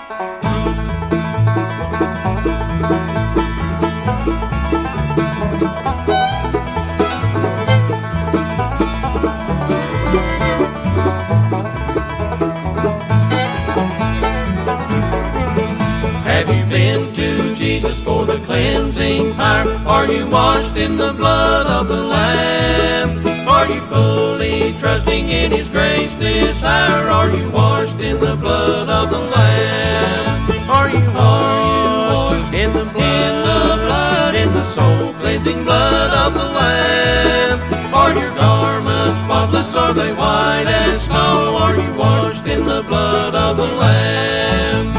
Have you been to Jesus for the cleansing power? Are you washed in the blood of the Lamb? Are you fully trusting in His grace this hour? Are you washed in the blood of the Lamb? Are you washed in the blood, in the soul cleansing blood of the Lamb? Are your garments spotless? Are they white as snow? Are you washed in the blood of the Lamb?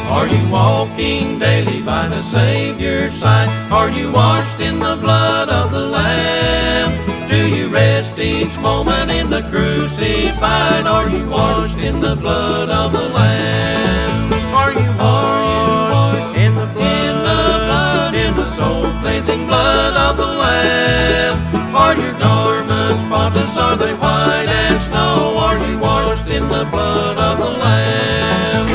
Are you walking daily by the Savior's side? Are you washed in the blood of the Lamb? Do you rest each moment in the crucified? Are you washed in the blood of the Lamb? Are you washed in the blood, in the soul cleansing blood of the Lamb? Are your garments spotless? Are they white as snow? Are you washed in the blood of the Lamb?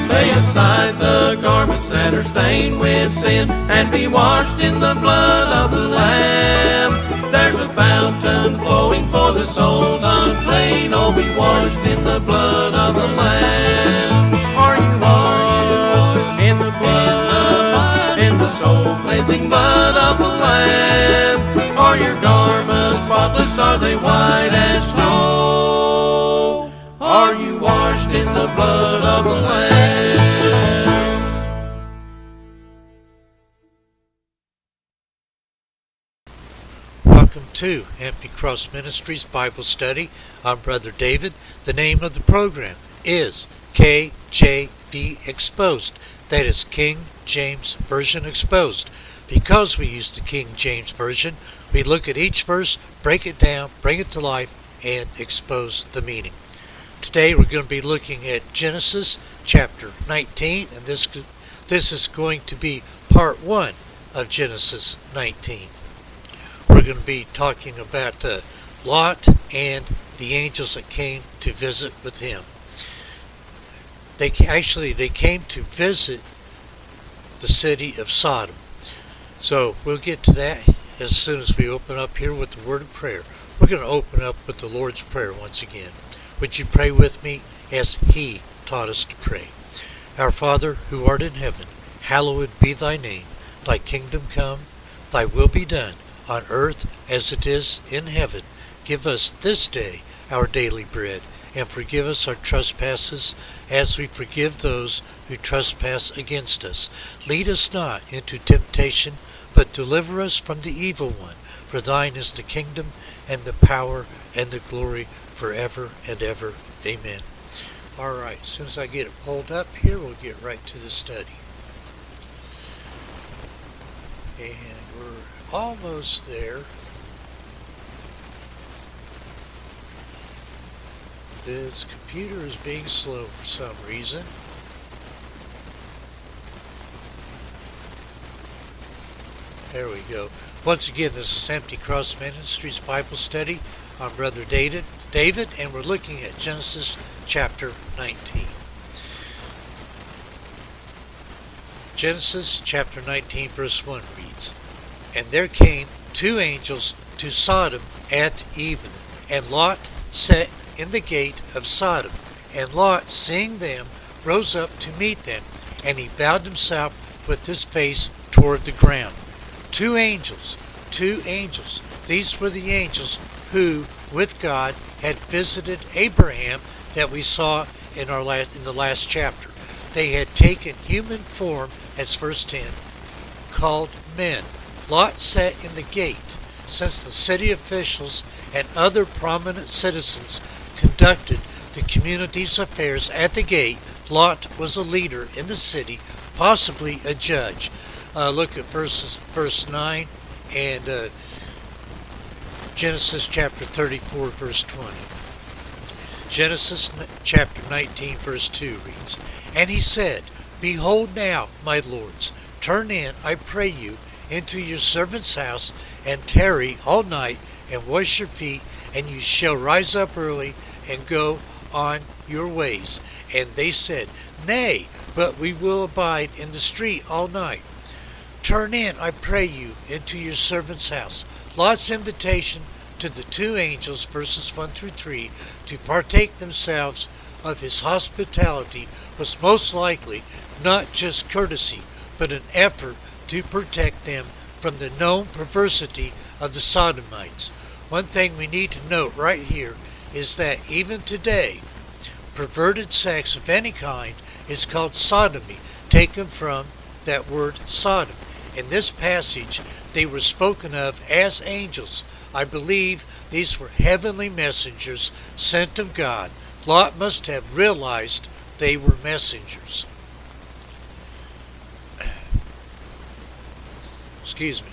Lay aside the garments that are stained with sin and be washed in the blood of the Lamb. There's a fountain flowing for the souls unclean. Oh, be washed in the blood of the Lamb. Are you washed in the blood, in the soul cleansing blood of the Lamb? Are your garments spotless? Are they white as snow? Are you washed in the blood of the Lamb? Welcome to Empty Cross Ministries Bible Study. I'm Brother David. The name of the program is KJV Exposed. That is King James Version Exposed. Because we use the King James Version, we look at each verse, break it down, bring it to life, and expose the meaning. Today we're going to be looking at Genesis chapter 19, and this is going to be part 1 of Genesis 19. We're going to be talking about Lot and the angels that came to visit with him. They came to visit the city of Sodom. So we'll get to that as soon as we open up here with the word of prayer. We're going to open up with the Lord's Prayer once again. Would you pray with me as He taught us to pray? Our Father, who art in heaven, hallowed be thy name. Thy kingdom come, thy will be done, on earth as it is in heaven. Give us this day our daily bread, and forgive us our trespasses, as we forgive those who trespass against us. Lead us not into temptation, but deliver us from the evil one. For thine is the kingdom, and the power, and the glory, forever and ever. Amen. Alright, as soon as I get it pulled up here, we'll get right to the study. And we're almost there. This computer is being slow for some reason. There we go. Once again, this is Empty Cross Ministries Bible Study. I'm Brother David, and we're looking at Genesis chapter 19. Genesis chapter 19 verse 1 reads, And there came 2 angels to Sodom at even, and Lot sat in the gate of Sodom. And Lot, seeing them, rose up to meet them, and he bowed himself with his face toward the ground. 2 angels. These were the angels who, with God, had visited Abraham that we saw in the last chapter. They had taken human form, as verse 10, called men. Lot sat in the gate, since the city officials and other prominent citizens conducted the the community's affairs at the gate. Lot was a leader in the city, possibly a judge. Look at verse 9 and Genesis chapter 34, verse 20. Genesis chapter 19, verse 2 reads, "And he said, Behold now, my lords, turn in, I pray you, into your servant's house, and tarry all night, and wash your feet, and you shall rise up early, and go on your ways. And they said, Nay, but we will abide in the street all night. Turn in, I pray you, into your servant's house." Lot's invitation to the two angels, verses 1 through 3, to partake themselves of his hospitality was most likely not just courtesy, but an effort to protect them from the known perversity of the Sodomites. One thing we need to note right here is that even today, perverted sex of any kind is called sodomy, taken from that word Sodom. In this passage, they were spoken of as angels. I believe these were heavenly messengers sent of God. Lot must have realized they were messengers. Excuse me.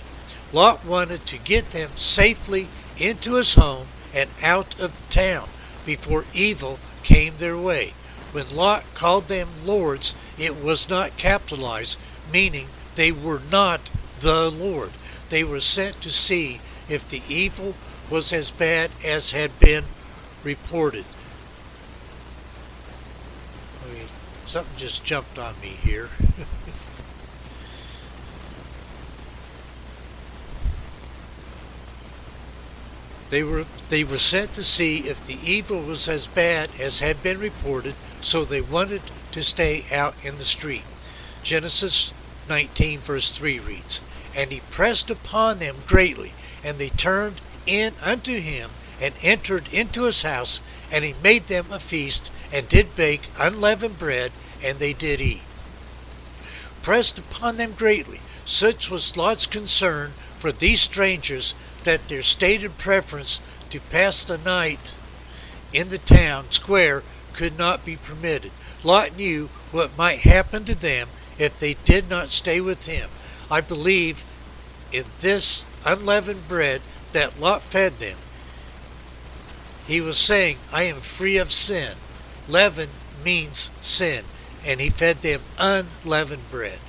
Lot wanted to get them safely into his home and out of town before evil came their way. When Lot called them lords, it was not capitalized, meaning they were not the Lord. They were sent to see if the evil was as bad as had been reported. Something just jumped on me here. They were sent to see if the evil was as bad as had been reported, so they wanted to stay out in the street. Genesis 19 verse 3 reads, "And he pressed upon them greatly, and they turned in unto him, and entered into his house, and he made them a feast, and did bake unleavened bread, and they did eat." Pressed upon them greatly. Such was Lot's concern for these strangers that their stated preference to pass the night in the town square could not be permitted. Lot knew what might happen to them if they did not stay with him. I believe in this unleavened bread that Lot fed them. He was saying, I am free of sin. Leaven means sin, and he fed them unleavened bread.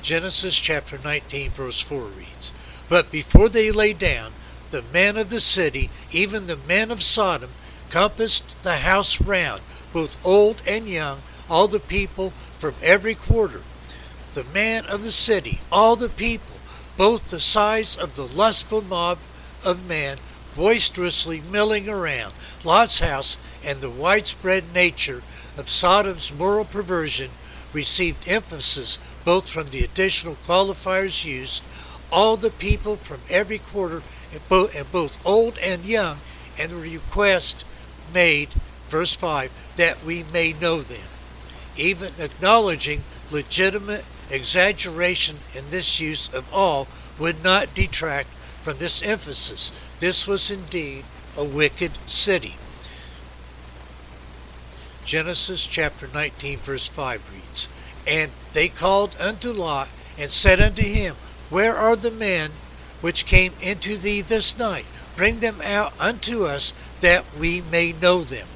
Genesis chapter 19 verse 4 reads, "But before they lay down, the men of the city, even the men of Sodom, compassed the house round, both old and young, all the people from every quarter." The men of the city, all the people, both the size of the lustful mob of men, boisterously milling around Lot's house, and the widespread nature of Sodom's moral perversion received emphasis both from the additional qualifiers used, all the people from every quarter, and both old and young, and the request made, verse 5, that we may know them. Even acknowledging legitimate exaggeration in this use of all would not detract from this emphasis. This was indeed a wicked city. Genesis chapter 19 verse 5 reads, "And they called unto Lot, and said unto him, Where are the men which came into thee this night? Bring them out unto us, that we may know them."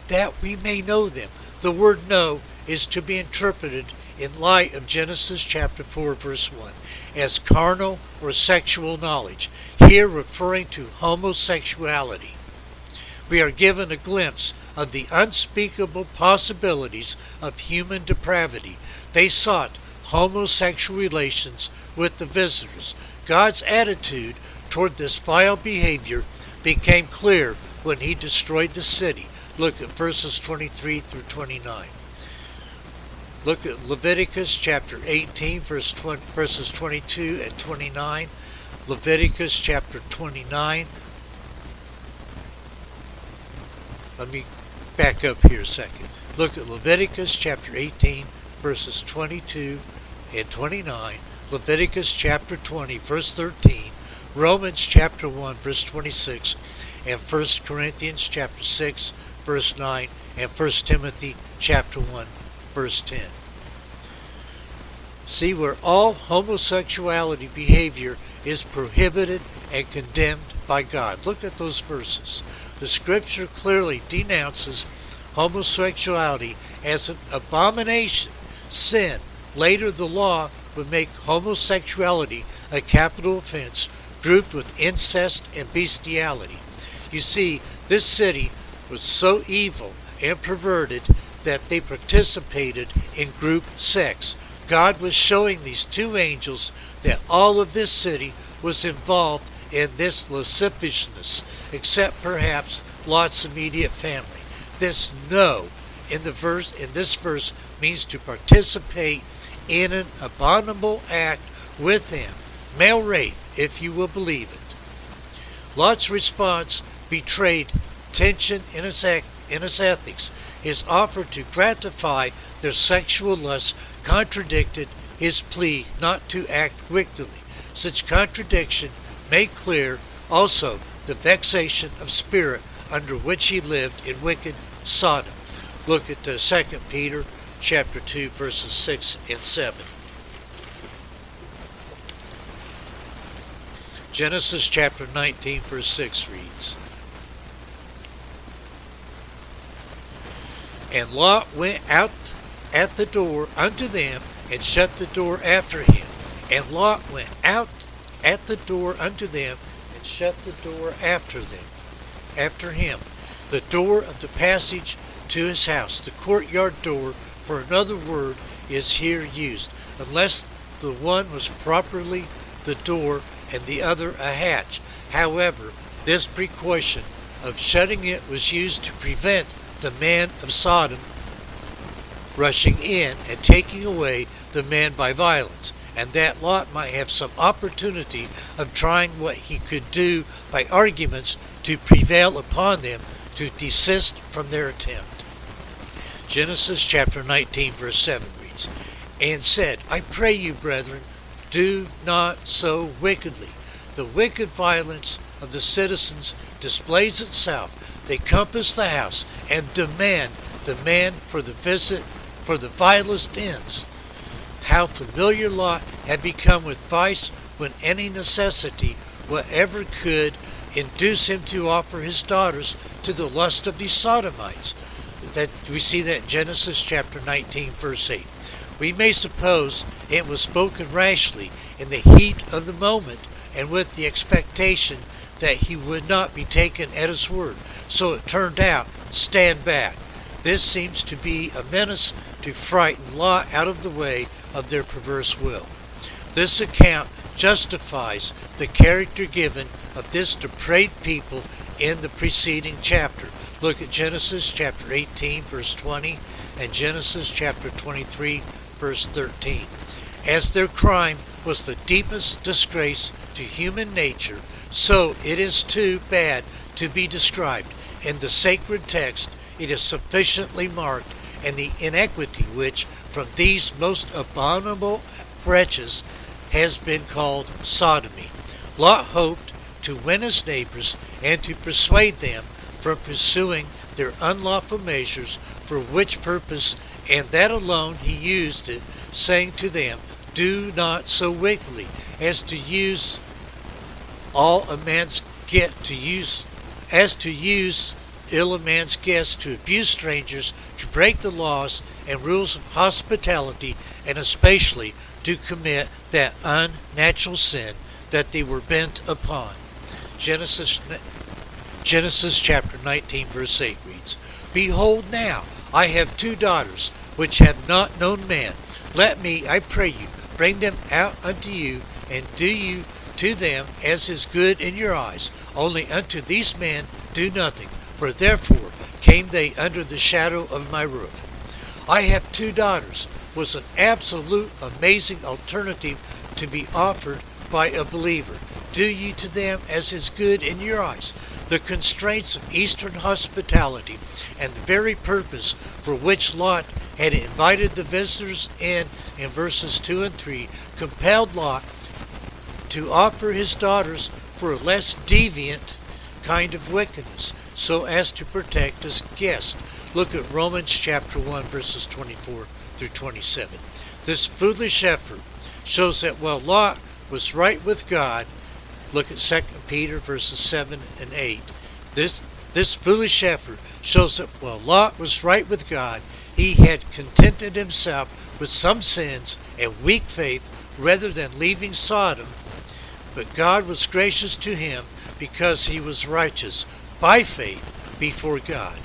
That we may know them. The word know is to be interpreted in light of Genesis chapter 4 verse 1 as carnal or sexual knowledge, here referring to homosexuality. We are given a glimpse of the unspeakable possibilities of human depravity. They sought homosexual relations with the visitors. God's attitude toward this vile behavior became clear when he destroyed the city. Look at verses 23 through 29. Look at Leviticus chapter 18 verses 22 and 29. Leviticus chapter 29. Let me back up here a second. Look at Leviticus chapter 18 verses 22 and 29. Leviticus chapter 20 verse 13. Romans chapter 1 verse 26. And 1 Corinthians chapter 6 verse 9 and 1 Timothy chapter 1, verse 10. See, where all homosexuality behavior is prohibited and condemned by God. Look at those verses. The scripture clearly denounces homosexuality as an abomination, sin. Later, the law would make homosexuality a capital offense, grouped with incest and bestiality. You see, this city was so evil and perverted that they participated in group sex. God was showing these two angels that all of this city was involved in this lasciviousness, except perhaps Lot's immediate family. This "no" in this verse means to participate in an abominable act with them, male rape, if you will believe it. Lot's response betrayed tension in his ethics. His offer to gratify their sexual lust contradicted his plea not to act wickedly. Such contradiction made clear also the vexation of spirit under which he lived in wicked Sodom. Look at 2 Peter chapter 2, verses 6 and 7. Genesis chapter 19, verse 6 reads, "And Lot went out at the door unto them, and shut the door after him. And Lot went out at the door unto them, and shut the door after him. The door of the passage to his house, the courtyard door, for another word is here used, unless the one was properly the door and the other a hatch. However, this precaution of shutting it was used to prevent the man of Sodom rushing in and taking away the man by violence, and that Lot might have some opportunity of trying what he could do by arguments to prevail upon them to desist from their attempt." Genesis chapter 19, verse 7 reads, "And said, I pray you, brethren, do not so wickedly." The wicked violence of the citizens displays itself. They compass the house and demand the man for the vilest ends. How familiar Lot had become with vice, when any necessity, whatever could, induce him to offer his daughters to the lust of these Sodomites. That we see that in Genesis chapter 19, verse 8. We may suppose it was spoken rashly in the heat of the moment, and with the expectation that he would not be taken at his word. So it turned out, stand back. This seems to be a menace to frighten Lot out of the way of their perverse will. This account justifies the character given of this depraved people in the preceding chapter. Look at Genesis chapter 18, verse 20, and Genesis chapter 23, verse 13. As their crime was the deepest disgrace to human nature, so it is too bad to be described. In the sacred text, it is sufficiently marked, and the inequity which from these most abominable wretches has been called sodomy. Lot hoped to win his neighbors and to persuade them from pursuing their unlawful measures, for which purpose, and that alone, he used it, saying to them, "Do not so wickedly as to use ill a man's guests, to abuse strangers, to break the laws and rules of hospitality, and especially to commit that unnatural sin that they were bent upon." Genesis chapter 19, verse 8 reads, "Behold now, I have 2 daughters, which have not known man. Let me, I pray you, bring them out unto you, and do you to them as is good in your eyes. Only unto these men do nothing, for therefore came they under the shadow of my roof." "I have 2 daughters" was an absolute amazing alternative to be offered by a believer. Do you to them as is good in your eyes. The constraints of Eastern hospitality and the very purpose for which Lot had invited the visitors in verses 2 and 3 compelled Lot to offer his daughters for a less deviant kind of wickedness, so as to protect his guests. Look at Romans chapter 1 verses 24 through 27. This foolish effort shows that while Lot was right with God, look at 2 Peter verses 7 and 8. This foolish effort shows that while Lot was right with God, he had contented himself with some sins and weak faith rather than leaving Sodom. But God was gracious to him because he was righteous by faith before God.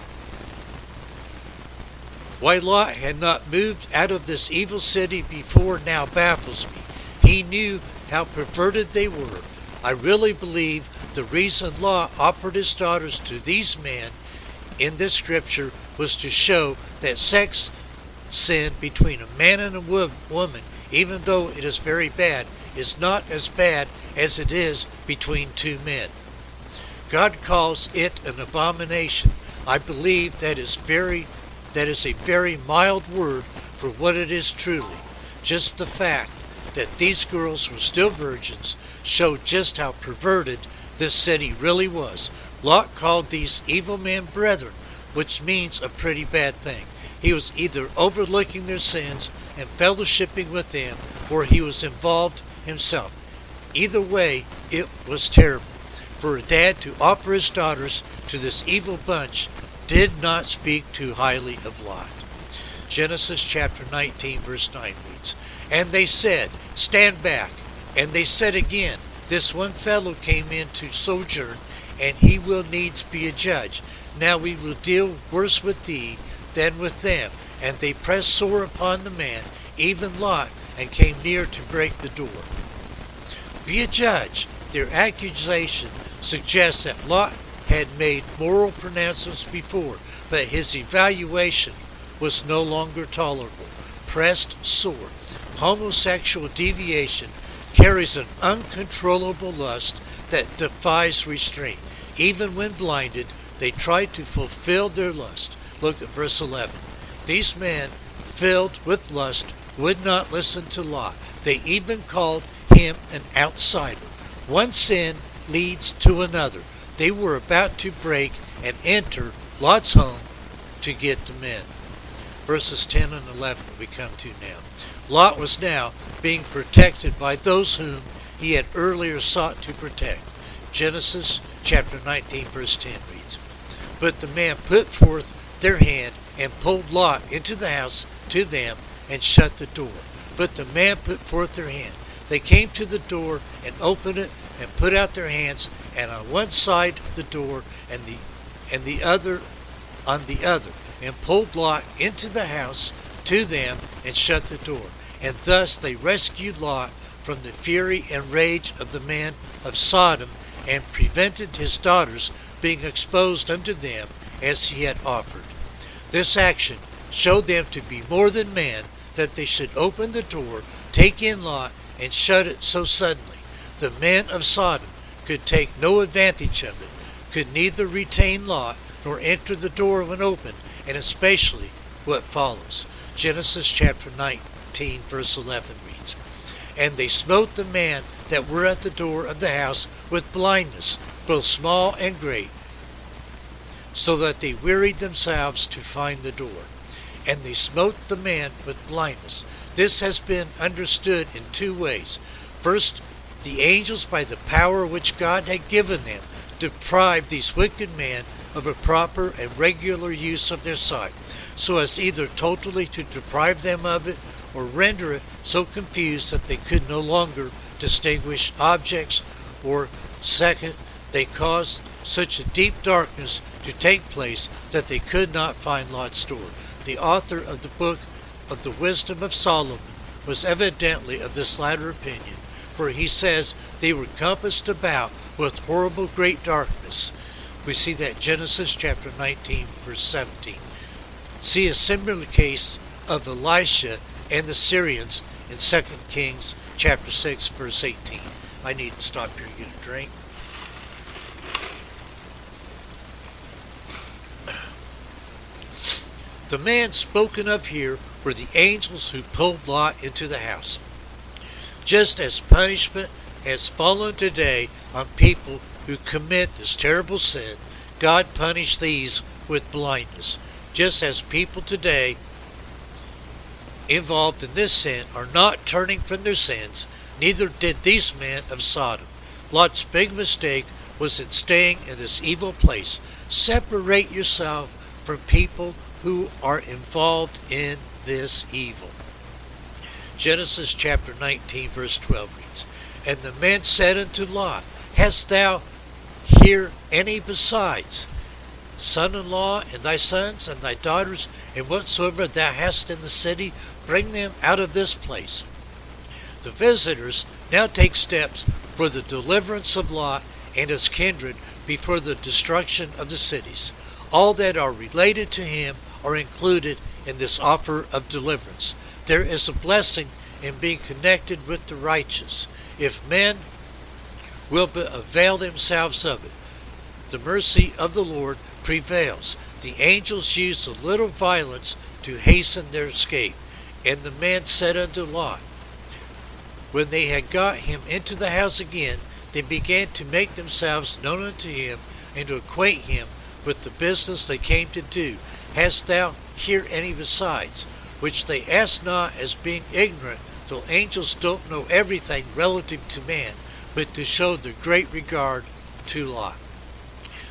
Why Lot had not moved out of this evil city before now baffles me. He knew how perverted they were. I really believe the reason Lot offered his daughters to these men in this scripture was to show that sex sin between a man and a woman, even though it is very bad, is not as bad as it is between two men. God calls it an abomination. I believe that is a very mild word for what it is truly. Just the fact that these girls were still virgins showed just how perverted this city really was. Lot called these evil men brethren, which means a pretty bad thing. He was either overlooking their sins and fellowshipping with them, or he was involved himself. Either way, it was terrible. For a dad to offer his daughters to this evil bunch did not speak too highly of Lot. Genesis chapter 19 verse 9 reads, "And they said, Stand back. And they said again, This one fellow came in to sojourn, and he will needs be a judge. Now we will deal worse with thee than with them. And they pressed sore upon the man, even Lot, and came near to break the door." Be a judge. Their accusation suggests that Lot had made moral pronouncements before, but his evaluation was no longer tolerable. Pressed sore. Homosexual deviation carries an uncontrollable lust that defies restraint. Even when blinded, they tried to fulfill their lust. Look at verse 11. These men, filled with lust, would not listen to Lot. They even called him an outsider. One sin leads to another. They were about to break and enter Lot's home to get the men. Verses 10 and 11 we come to now. Lot was now being protected by those whom he had earlier sought to protect. Genesis chapter 19 verse 10 reads, "But the man put forth their hand and pulled Lot into the house to them and shut the door. But the man put forth their hand. They came to the door and opened it and put out their hands, and on one side the door and the other on the other, and pulled Lot into the house to them and shut the door. And thus they rescued Lot from the fury and rage of the man of Sodom, and prevented his daughters being exposed unto them as he had offered. This action showed them to be more than man, that they should open the door, take in Lot, and shut it so suddenly. The men of Sodom could take no advantage of it, could neither retain Lot nor enter the door when opened, and especially what follows. Genesis chapter 19 verse 11 reads, "And they smote the man that were at the door of the house with blindness, both small and great, so that they wearied themselves to find the door. And they smote the man with blindness." This has been understood in two ways. First, the angels, by the power which God had given them, deprived these wicked men of a proper and regular use of their sight, so as either totally to deprive them of it, or render it so confused that they could no longer distinguish objects, or second, they caused such a deep darkness to take place that they could not find Lot's door. The author of the book of the Wisdom of Solomon was evidently of this latter opinion, for he says they were compassed about with horrible great darkness. We see that Genesis chapter 19 verse 17. See a similar case of Elisha and the Syrians in 2 Kings chapter 6 verse 18. I need to stop here and get a drink. The man spoken of here were the angels who pulled Lot into the house. Just as punishment has fallen today on people who commit this terrible sin, God punished these with blindness. just as people today involved in this sin are not turning from their sins, neither did these men of Sodom. Lot's big mistake was in staying in this evil place. Separate yourself from people who are involved in this evil. Genesis chapter 19 verse 12 reads, And the men said unto Lot, Hast thou here any besides son-in-law, and thy sons, and thy daughters, and whatsoever thou hast in the city, bring them out of this place. The visitors now take steps for the deliverance of Lot and his kindred before the destruction of the cities. All that are related to him are included in this offer of deliverance. There is a blessing in being connected with the righteous, if men will avail themselves of it. The mercy of the Lord prevails. The angels used a little violence to hasten their escape. And the man said unto Lot, when they had got him into the house again, they began to make themselves known unto him, and to acquaint him with the business they came to do. Hast thou here any besides? Which they asked not, as being ignorant, though angels don't know everything relative to man, but to show their great regard to Lot.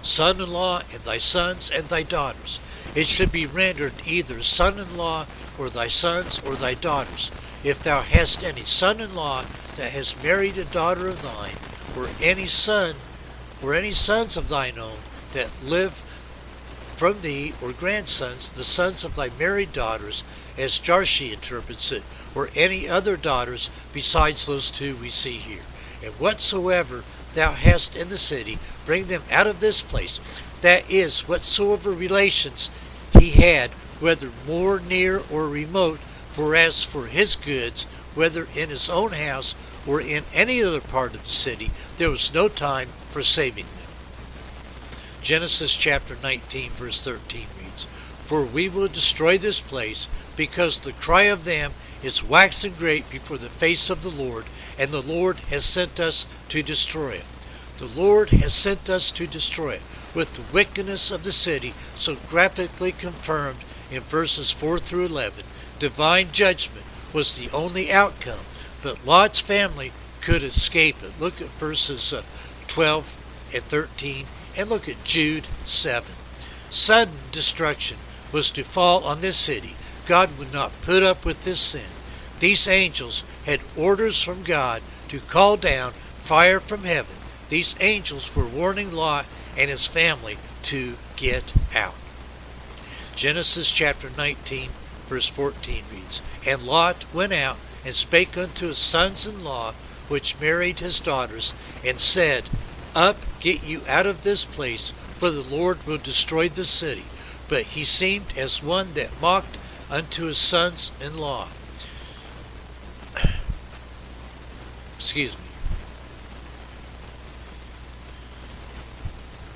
Son-in-law, and thy sons, and thy daughters. It should be rendered either son-in-law, or thy sons, or thy daughters. If thou hast any son-in-law that has married a daughter of thine, or any son, or any sons of thine own that live from thee, or grandsons, the sons of thy married daughters, as Jarshi interprets it, or any other daughters besides those two we see here. And whatsoever thou hast in the city, bring them out of this place. That is, whatsoever relations he had, whether more near or remote, for as for his goods, whether in his own house or in any other part of the city, there was no time for saving them. Genesis chapter 19 verse 13 reads, For we will destroy this place, because the cry of them is waxen great before the face of the Lord, and the Lord has sent us to destroy it. The Lord has sent us to destroy it, with the wickedness of the city so graphically confirmed in verses 4 through 11. Divine judgment was the only outcome, but Lot's family could escape it. Look at verses 12 and 13, and look at Jude 7. Sudden destruction was to fall on this city. God would not put up with this sin. These angels had orders from God to call down fire from heaven. These angels were warning Lot and his family to get out. Genesis chapter 19 verse 14 reads, And Lot went out and spake unto his sons-in-law, which married his daughters, and said, Up, get you out of this place, for the Lord will destroy the city. But he seemed as one that mocked unto his sons-in-law.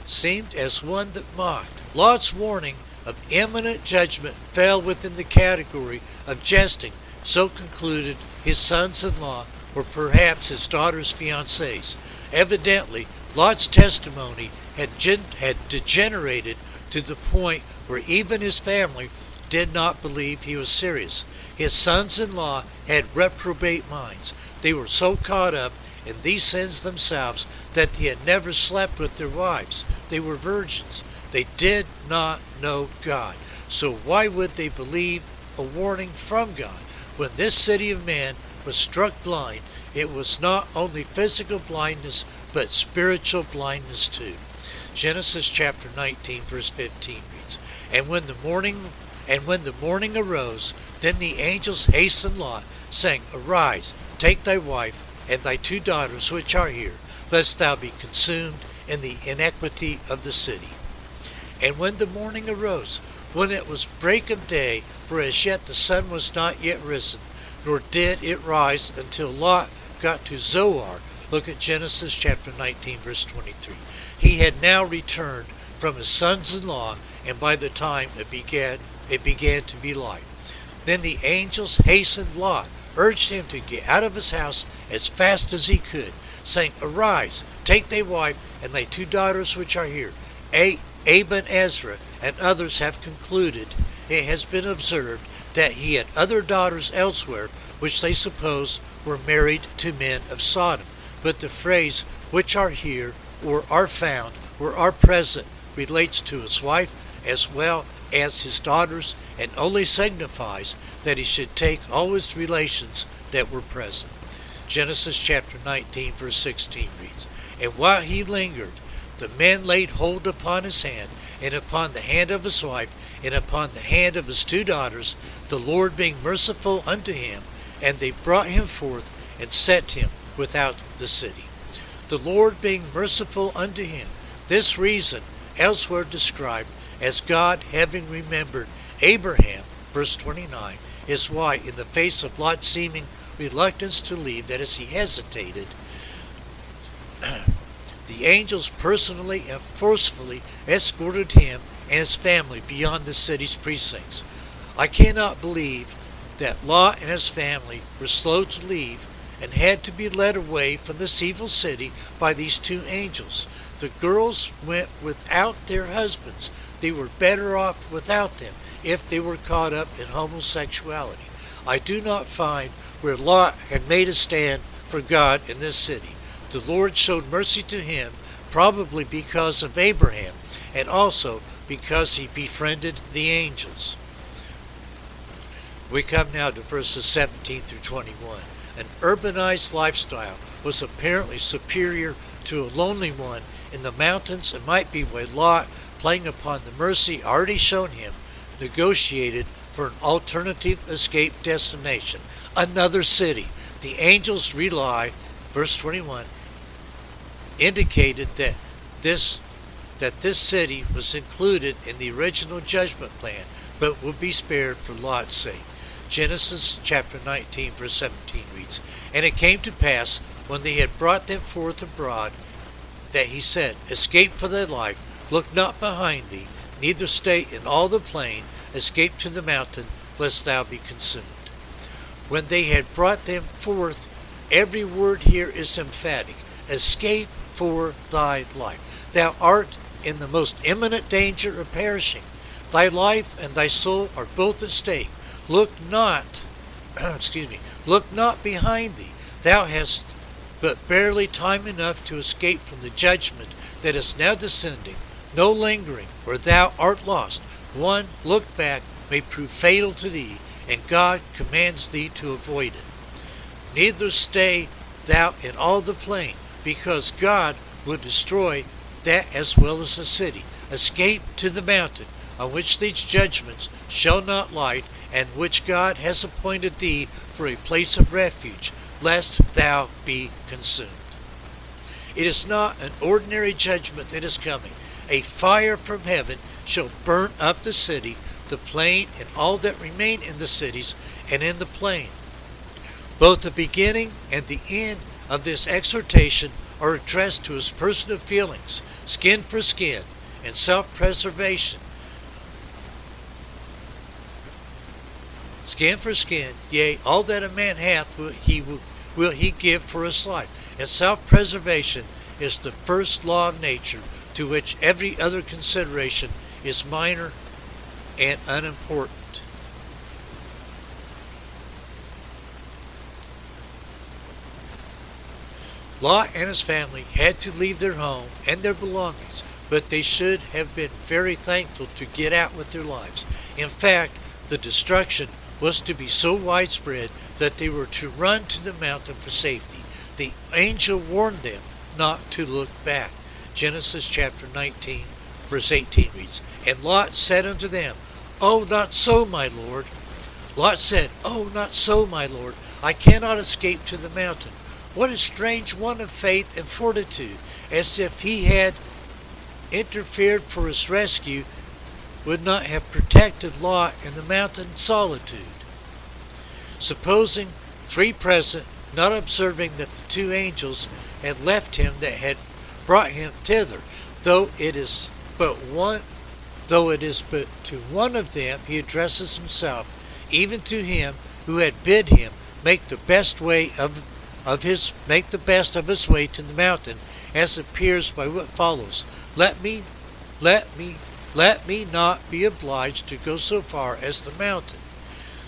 Seemed as one that mocked. Lot's warning of imminent judgment fell within the category of jesting. So concluded his sons-in-law, or perhaps his daughter's fiancés. Evidently, Lot's testimony had degenerated to the point where even his family did not believe he was serious. His sons-in-law had reprobate minds. They were so caught up in these sins themselves that they had never slept with their wives. They were virgins. They did not know God. So why would they believe a warning from God? When this city of man was struck blind, it was not only physical blindness, but spiritual blindness too. Genesis chapter 19 verse 15 reads, And when the morning arose, then the angels hastened Lot, saying, Arise, take thy wife and thy 2 daughters which are here, lest thou be consumed in the iniquity of the city. And when the morning arose, when it was break of day, for as yet the sun was not yet risen, nor did it rise until Lot got to Zoar. Look at Genesis chapter 19 verse 23. He had now returned from his sons-in-law, and by the time it began to be light. Then the angels hastened Lot, urged him to get out of his house as fast as he could, saying, Arise, take thy wife and thy 2 daughters which are here, Ab and Ezra, and others have concluded it has been observed that he had other daughters elsewhere, which they suppose were married to men of Sodom. But the phrase, which are here, or are found, or are present, relates to his wife as well as his daughters, and only signifies that he should take all his relations that were present. Genesis chapter 19, verse 16 reads, And while he lingered, the men laid hold upon his hand, and upon the hand of his wife, and upon the hand of his 2 daughters, the Lord being merciful unto him, and they brought him forth, and set him without the city. The Lord being merciful unto him, this reason elsewhere described as God having remembered Abraham, verse 29, is why, in the face of Lot's seeming reluctance to leave, that is, he hesitated, the angels personally and forcefully escorted him and his family beyond the city's precincts. I cannot believe that Lot and his family were slow to leave and had to be led away from this evil city by these 2 angels. The girls went without their husbands. They were better off without them if they were caught up in homosexuality. I do not find where Lot had made a stand for God in this city. The Lord showed mercy to him, probably because of Abraham, and also because he befriended the angels. We come now to verses 17 through 21. An urbanized lifestyle was apparently superior to a lonely one in the mountains, and might be why Lot, playing upon the mercy already shown him, negotiated for an alternative escape destination, another city. The angels rely, verse 21, indicated that this city was included in the original judgment plan, but would be spared for Lot's sake. Genesis chapter 19, verse 17 reads, And it came to pass, when they had brought them forth abroad, that he said, Escape for thy life, look not behind thee, neither stay in all the plain, escape to the mountain, lest thou be consumed. When they had brought them forth, every word here is emphatic. Escape for thy life. Thou art in the most imminent danger of perishing. Thy life and thy soul are both at stake. Look not, look not behind thee. Thou hast but barely time enough to escape from the judgment that is now descending. No lingering, or thou art lost. One look back may prove fatal to thee, and God commands thee to avoid it. Neither stay thou in all the plain, because God will destroy that as well as the city. Escape to the mountain, on which these judgments shall not light, and which God has appointed thee for a place of refuge, lest thou be consumed. It is not an ordinary judgment that is coming. A fire from heaven shall burn up the city, the plain, and all that remain in the cities and in the plain. Both the beginning and the end of this exhortation are addressed to his personal feelings, skin for skin, and self-preservation. Skin for skin, yea, all that a man hath will he give for his life. And self-preservation is the first law of nature, to which every other consideration is minor and unimportant. Lot and his family had to leave their home and their belongings, but they should have been very thankful to get out with their lives. In fact, the destruction was to be so widespread that they were to run to the mountain for safety. The angel warned them not to look back. Genesis chapter 19, verse 18 reads, And Lot said unto them, O not so, my Lord. Lot said, O not so, my Lord. I cannot escape to the mountain. What a strange one of faith and fortitude, as if he had interfered for his rescue, would not have protected Lot in the mountain solitude. Supposing 3 present, not observing that the 2 angels had left him that had brought him thither, though it is but to one of them he addresses himself, even to him who had bid him make the best of his way to the mountain, as appears by what follows. Let me let me not be obliged to go so far as the mountain.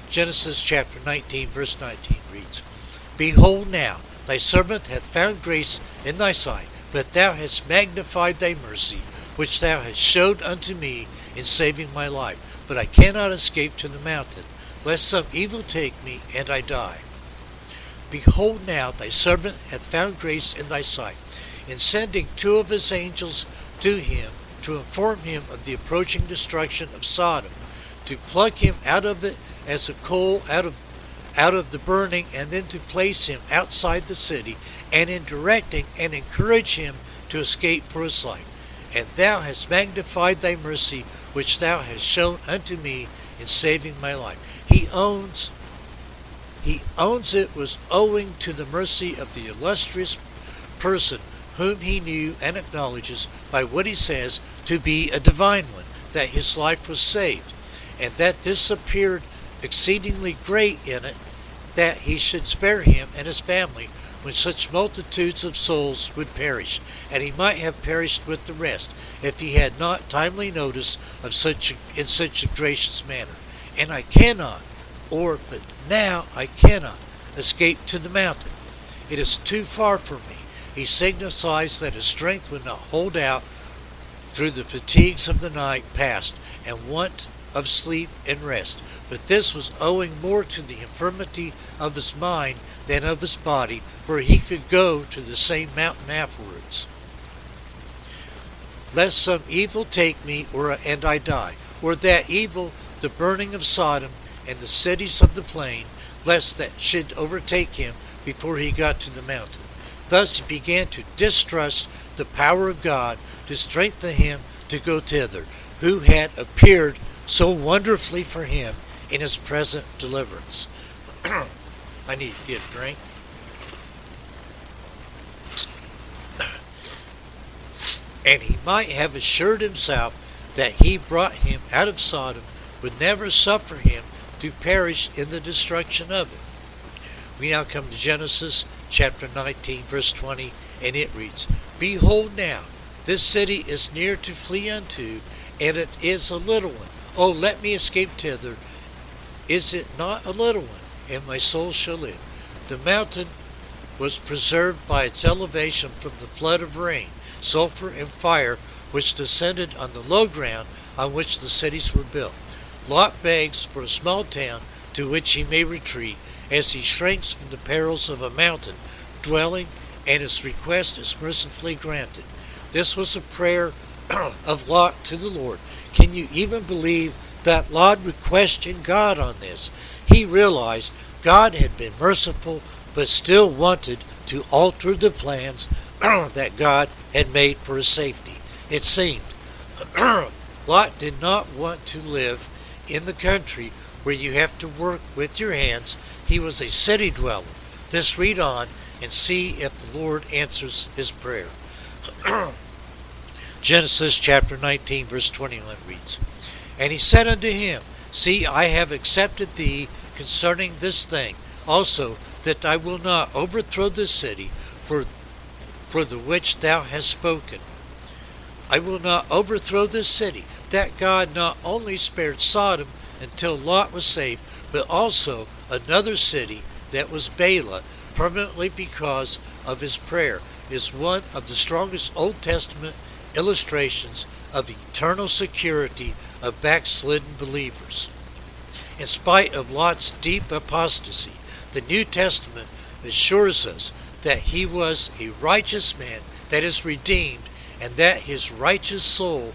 Genesis chapter 19, verse 19 reads, Behold now, thy servant hath found grace in thy sight, but thou hast magnified thy mercy, which thou hast showed unto me in saving my life. But I cannot escape to the mountain, lest some evil take me, and I die. Behold now, thy servant hath found grace in thy sight, in sending 2 of his angels to him, to inform him of the approaching destruction of Sodom, to pluck him out of it as a coal out of the burning, and then to place him outside the city, and in directing and encourage him to escape for his life. And thou hast magnified thy mercy, which thou hast shown unto me in saving my life. He owns it was owing to the mercy of the illustrious person whom he knew and acknowledges by what he says to be a divine one, that his life was saved, and that this appeared exceedingly great in it, that he should spare him and his family when such multitudes of souls would perish, and he might have perished with the rest, if he had not timely notice of in such a gracious manner. And I cannot, but now I cannot escape to the mountain. It is too far for me. He signifies that his strength would not hold out through the fatigues of the night past, and want of sleep and rest. But this was owing more to the infirmity of his mind than of his body, for he could go to the same mountain afterwards. Lest some evil take me, and I die, or that evil, the burning of Sodom and the cities of the plain, lest that should overtake him before he got to the mountain. Thus he began to distrust the power of God to strengthen him to go thither, who had appeared so wonderfully for him in his present deliverance. I need to get a drink. And he might have assured himself that he brought him out of Sodom would never suffer him to perish in the destruction of it. We now come to Genesis chapter 19, verse 20, and it reads, Behold now, this city is near to flee unto, and it is a little one. Oh, let me escape thither. Is it not a little one? And my soul shall live. The mountain was preserved by its elevation from the flood of rain, sulfur, and fire, which descended on the low ground on which the cities were built. Lot begs for a small town to which he may retreat, as he shrinks from the perils of a mountain dwelling, and his request is mercifully granted. This was a prayer of Lot to the Lord. Can you even believe that Lot would question God on this? He realized God had been merciful, but still wanted to alter the plans that God had made for his safety. It seemed Lot did not want to live in the country where you have to work with your hands. He was a city dweller. Just read on and see if the Lord answers his prayer. Genesis chapter 19, verse 21 reads, And he said unto him, See, I have accepted thee concerning this thing, also that I will not overthrow this city for the which thou hast spoken. I will not overthrow this city. That God not only spared Sodom until Lot was saved, but also another city that was Bela, permanently because of his prayer, is one of the strongest Old Testament illustrations of eternal security of backslidden believers. In spite of Lot's deep apostasy, the New Testament assures us that he was a righteous man that is redeemed, and that his righteous soul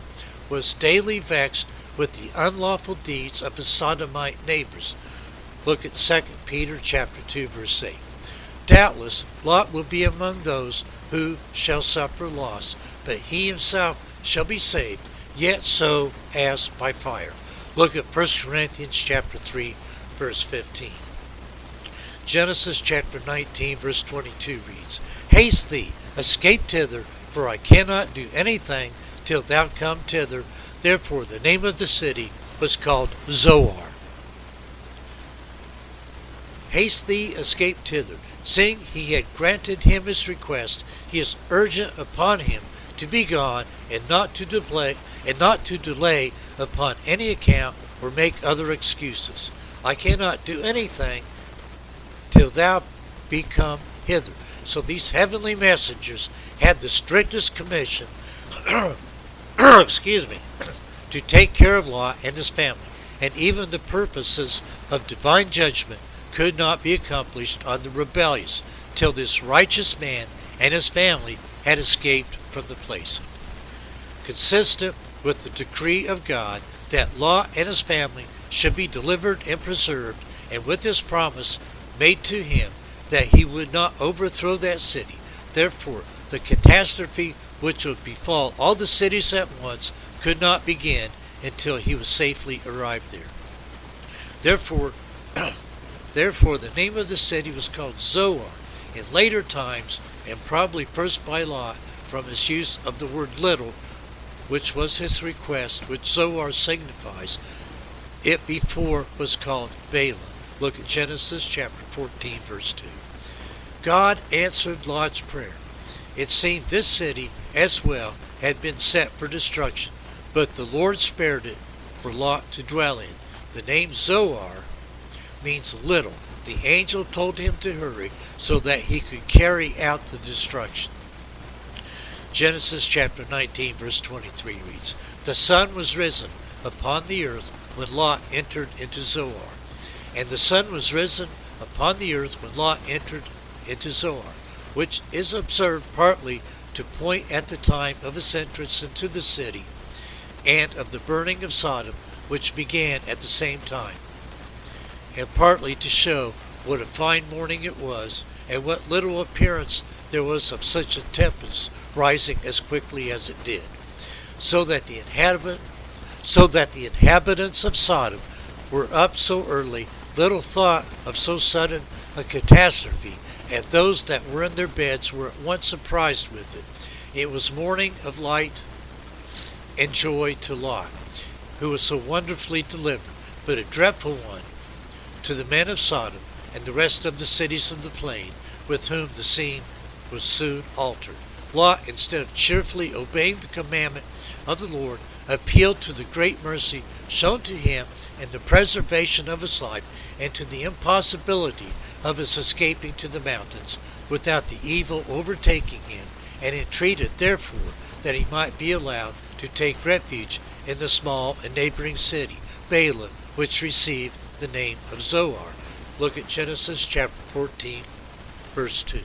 was daily vexed with the unlawful deeds of his sodomite neighbors. Look at 2 Peter chapter 2, verse 8. Doubtless, Lot will be among those who shall suffer loss, but he himself shall be saved, yet so as by fire. Look at 1 Corinthians chapter 3, verse 15. Genesis chapter 19, verse 22 reads, Haste thee, escape thither, for I cannot do anything till thou come thither. Therefore the name of the city was called Zoar. Haste thee, escape thither. Seeing he had granted him his request, he is urgent upon him to be gone, and not to delay, and not to delay upon any account or make other excuses. I cannot do anything till thou be come hither. So these heavenly messengers had the strictest commission excuse me, to take care of Lot and his family, and even the purposes of divine judgment could not be accomplished on the rebellious till this righteous man and his family had escaped from the place. Consistent with the decree of God that Lot and his family should be delivered and preserved, and with this promise made to him that he would not overthrow that city, therefore the catastrophe which would befall all the cities at once could not begin until he was safely arrived there. Therefore the name of the city was called Zoar in later times, and probably first by Lot from his use of the word little, which was his request, which Zoar signifies. It before was called Balaam. Look at Genesis chapter 14, verse 2. God answered Lot's prayer. It seemed this city as well had been set for destruction, but the Lord spared it for Lot to dwell in. The name Zoar means little. The angel told him to hurry so that he could carry out the destruction. Genesis chapter 19, verse 23 reads, The sun was risen upon the earth when Lot entered into Zoar. And the sun was risen upon the earth when Lot entered into Zoar, which is observed partly to point at the time of his entrance into the city, and of the burning of Sodom, which began at the same time, and partly to show what a fine morning it was, and what little appearance there was of such a tempest rising as quickly as it did, so that the inhabitants of Sodom were up so early, little thought of so sudden a catastrophe, and those that were in their beds were at once surprised with it. It was morning of light and joy to Lot, who was so wonderfully delivered, but a dreadful one to the men of Sodom and the rest of the cities of the plain, with whom the scene was soon altered. Lot, instead of cheerfully obeying the commandment of the Lord, appealed to the great mercy shown to him and the preservation of his life, and to the impossibility of his escaping to the mountains without the evil overtaking him, and entreated therefore that he might be allowed to take refuge in the small and neighboring city, Balaam, which received the name of Zoar. Look at Genesis chapter 14, verse 2.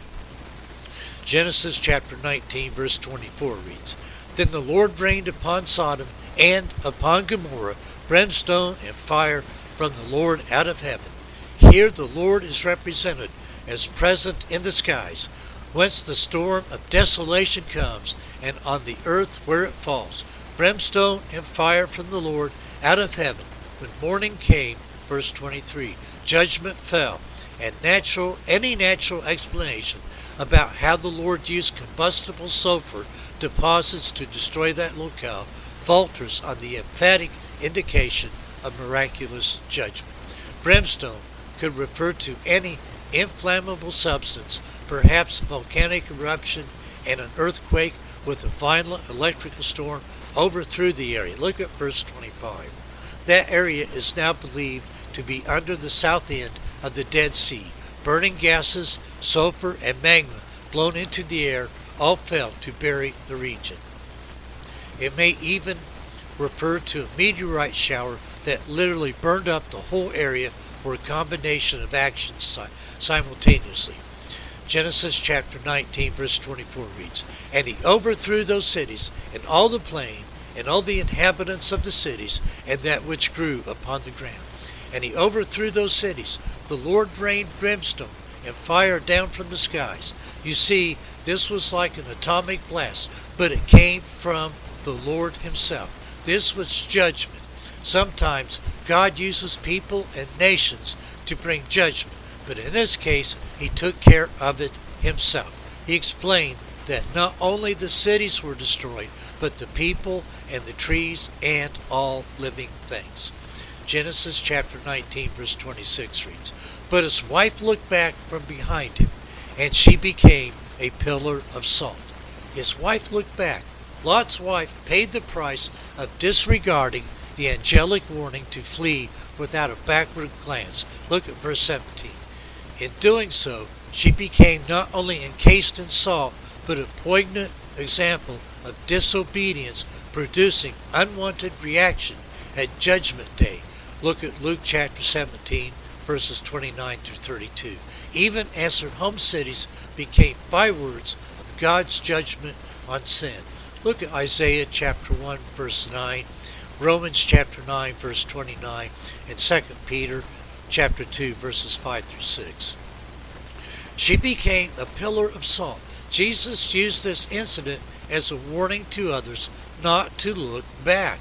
Genesis chapter 19, verse 24 reads, Then the Lord rained upon Sodom and upon Gomorrah brimstone and fire from the Lord out of heaven. Here the Lord is represented as present in the skies, whence the storm of desolation comes, and on the earth where it falls, brimstone and fire from the Lord out of heaven. When morning came, verse 23, judgment fell, and any natural explanation about how the Lord used combustible sulfur deposits to destroy that locale falters on the emphatic indication of miraculous judgment. Brimstone could refer to any inflammable substance, perhaps volcanic eruption, and an earthquake with a violent electrical storm overthrew the area. Look at verse 25. That area is now believed to be under the south end of the Dead Sea. Burning gases, sulfur, and magma blown into the air all fell to bury the region. It may even refer to a meteorite shower that literally burned up the whole area, or a combination of actions simultaneously. Genesis chapter 19, verse 24 reads, And he overthrew those cities, and all the plain, and all the inhabitants of the cities, and that which grew upon the ground. And he overthrew those cities. The Lord rained brimstone and fire down from the skies. You see, this was like an atomic blast, but it came from the Lord himself. This was judgment. Sometimes God uses people and nations to bring judgment, but in this case, he took care of it himself. He explained that not only the cities were destroyed, but the people and the trees and all living things. Genesis chapter 19, verse 26 reads, But his wife looked back from behind him, and she became a pillar of salt. His wife looked back. Lot's wife paid the price of disregarding the angelic warning to flee without a backward glance. Look at verse 17. In doing so, she became not only encased in salt, but a poignant example of disobedience, producing unwanted reaction at Judgment Day. Look at Luke chapter 17, verses 29 through 32. Even as her home cities became bywords of God's judgment on sin. Look at Isaiah chapter 1, verse 9, Romans chapter 9, verse 29, and 2 Peter chapter 2, verses 5 through 6. She became a pillar of salt. Jesus used this incident as a warning to others not to look back.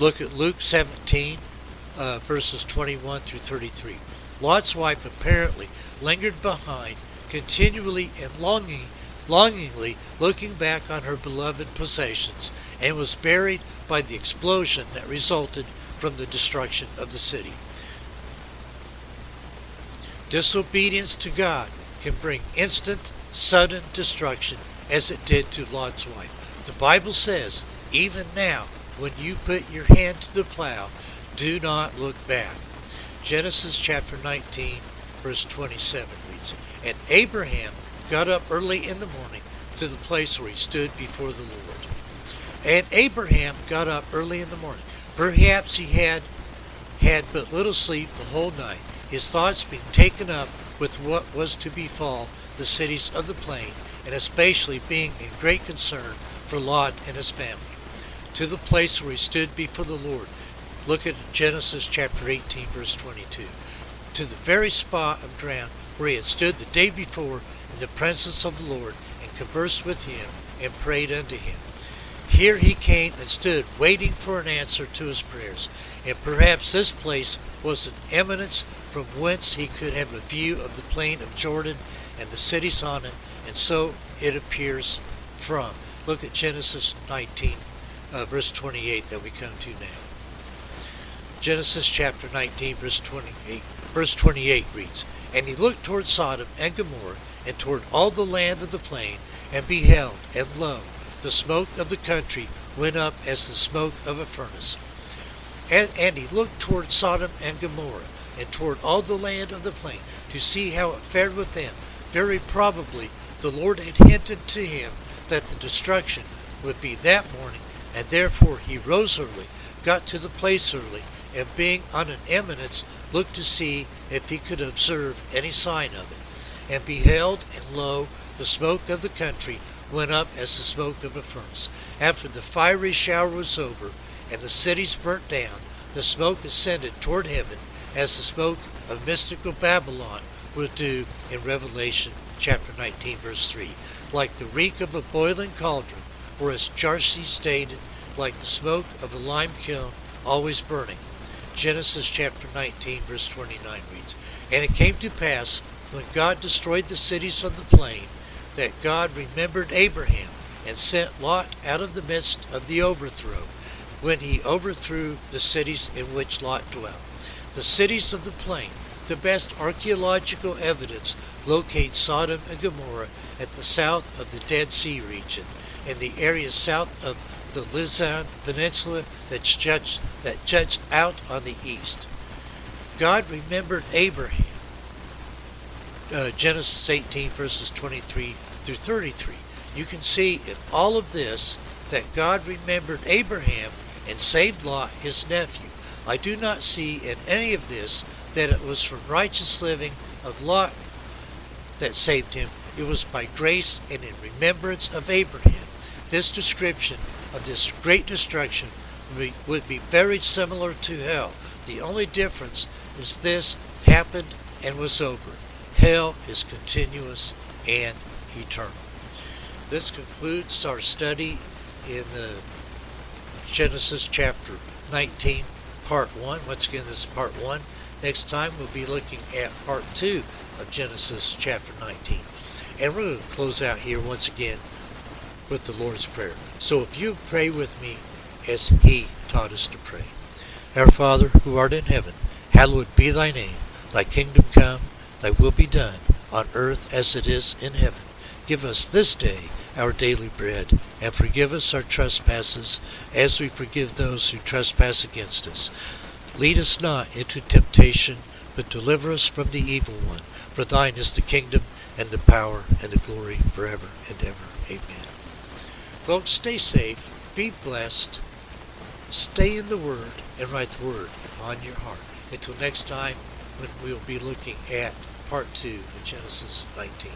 Look at Luke 17, verses 21 through 33. Lot's wife apparently lingered behind, continually and longingly looking back on her beloved possessions, and was buried by the explosion that resulted from the destruction of the city. Disobedience to God can bring instant, sudden destruction, as it did to Lot's wife. The Bible says, even now, when you put your hand to the plow, do not look back. Genesis chapter 19, verse 27 reads, And Abraham got up early in the morning to the place where he stood before the Lord. And Abraham got up early in the morning. Perhaps he had but little sleep the whole night, his thoughts being taken up with what was to befall the cities of the plain, and especially being in great concern for Lot and his family. To the place where he stood before the Lord. Look at Genesis chapter 18, verse 22. To the very spot of ground where he had stood the day before in the presence of the Lord, and conversed with him, and prayed unto him. Here he came and stood, waiting for an answer to his prayers. And perhaps this place was an eminence from whence he could have a view of the plain of Jordan and the cities on it, and so it appears from. Look at Genesis 19, verse 28 that we come to now. Genesis chapter 19, verse 28 reads, And he looked toward Sodom and Gomorrah, and toward all the land of the plain, and beheld, and lo, the smoke of the country went up as the smoke of a furnace. And he looked toward Sodom and Gomorrah, and toward all the land of the plain, to see how it fared with them. Very probably the Lord had hinted to him that the destruction would be that morning, and therefore he rose early, got to the place early, and being on an eminence, looked to see if he could observe any sign of it. And beheld, and lo, the smoke of the country went up as the smoke of a furnace. After the fiery shower was over, and the cities burnt down, the smoke ascended toward heaven, as the smoke of mystical Babylon would do in Revelation chapter 19, verse 3, like the reek of a boiling cauldron, or as Jarsi stated, like the smoke of a lime kiln always burning. Genesis chapter 19, verse 29 reads, And it came to pass, when God destroyed the cities of the plain, that God remembered Abraham, and sent Lot out of the midst of the overthrow, when he overthrew the cities in which Lot dwelt. The cities of the plain, the best archaeological evidence, locate Sodom and Gomorrah at the south of the Dead Sea region, in the area south of the Lizan Peninsula that juts out on the east. God remembered Abraham. Genesis 18, verses 23 through 33. You can see in all of this that God remembered Abraham and saved Lot, his nephew. I do not see in any of this that it was from righteous living of Lot that saved him. It was by grace and in remembrance of Abraham. This description of this great destruction would be very similar to hell. The only difference is this happened and was over. Hell is continuous and eternal. This concludes our study in Genesis chapter 19, part 1. Once again, this is part 1. Next time we'll be looking at part 2 of Genesis chapter 19. And we're going to close out here once again with the Lord's Prayer. So if you pray with me as He taught us to pray. Our Father, who art in heaven, hallowed be thy name. Thy kingdom come, thy will be done, on earth as it is in heaven. Give us this day our daily bread, and forgive us our trespasses, as we forgive those who trespass against us. Lead us not into temptation, but deliver us from the evil one. For thine is the kingdom, and the power, and the glory, forever and ever. Amen. Folks, stay safe, be blessed, stay in the Word, and write the Word on your heart. Until next time, when we'll be looking at Part 2 of Genesis 19.